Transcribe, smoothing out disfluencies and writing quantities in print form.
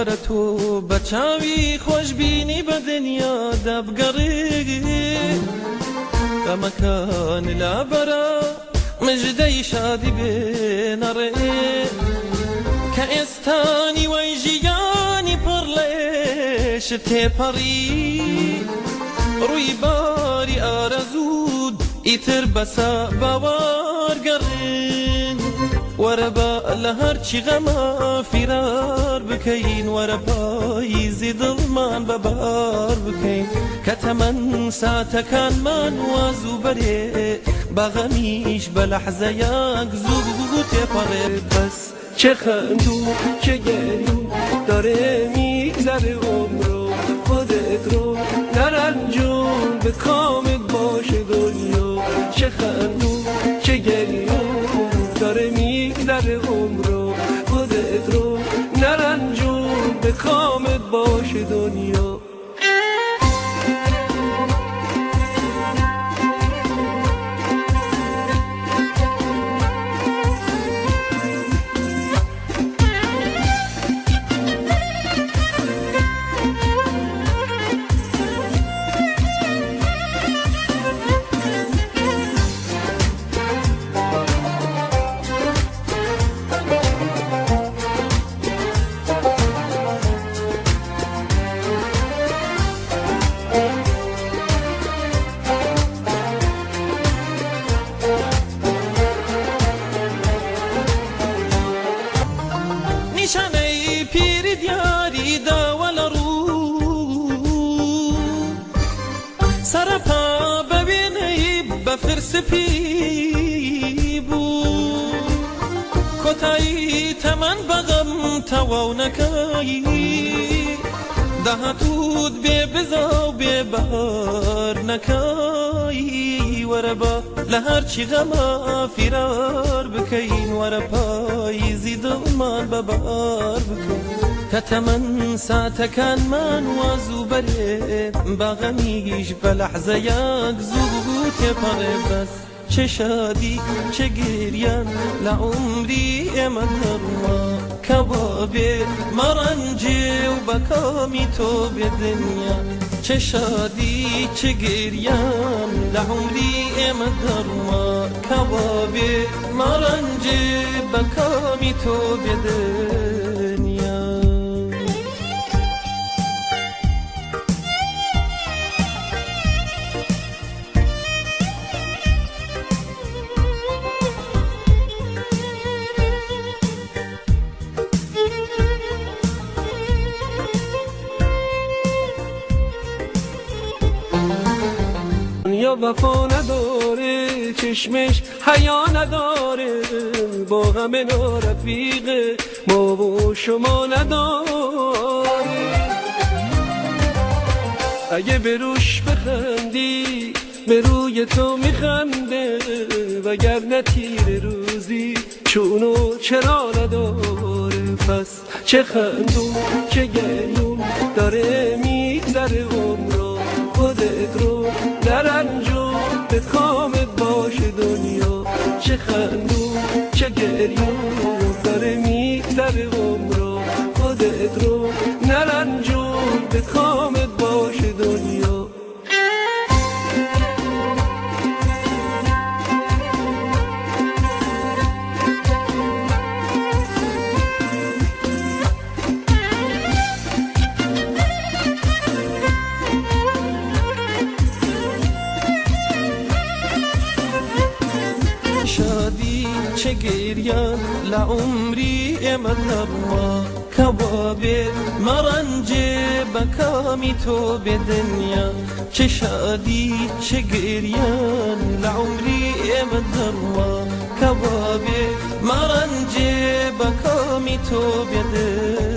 وەرە تۆ بە چاوی خۆشبینی بە دنیا دەبگەڕی دەمەکان لابەرە مژدەی شادی بێنەڕێ کە ئێستانی وەی ژیانی پڕ لێش تێپەڕی ڕووی باری ئارەزود ئیتر بەسە باوەڕگەڕین وەرە بە لە هەرچی غەمە فیرار بکەین وەرە پاییزی دڵمان بەبار بکەین کە تەمەن ساتەکانمان وازوو بەرێ بە غەمیش بە لەحزەیەک زوو تێپەڕێ بەس چه خندو چه گریو داره میگذره عمرو خودت رو نرنجون به کامت باشه دنیا چه خندو چه گریو داره میگذره عمرو خودت رو نرنجون به کامت باشه دنیا نیشانەی پیری دیاری داوە لە ڕوو سەرەپا بە وێنەی بە فرسپی بوو کۆتایی تەمەن بەغەم تەواو نەکەی داهاتوت بێ بزا و بێ بەهار نەکەی وەرە بە لە هەرچی غەمە فیرار بکەین وەرە پاییزی دڵمان بەبار بکەین کە تەمەن ساتەکانمان وازوو بەرێ بە غەمیش بە لەحزەیەک زوو تێپەڕێ بەس چه شادی چه گریان لە عمری ئێمە دەڕوا کە بۆ بێ مەڕەنجێ و بە کامی تۆ بێ دنیا چه شادی چه گریان لە عمری ئێمە دەڕوا کە بۆ بێ مەڕەنجێ بە کامی تۆ بێ دنیا یا وفا نداره چشمش حیا نداره با غم نارفیق ما و شما نداره اگه به روش بخندی به روی تو میخنده وگرنه تیر روزی چونو چرا نداره پس چه خندون چه گریون داره میگذره عمرو خودت رو نرنجون به کامت باشه دنیا چه خندون چه گریون داره میگذره عمرو خودت رو نرنجون به کامت باشه دنیا شادی چه گریان لعمری امدروا کبابه مرنجه بکامی تو به دنیا چه شادی چه گریان لعمری امدروا کبابه مرنجه بکامی تو به دنیا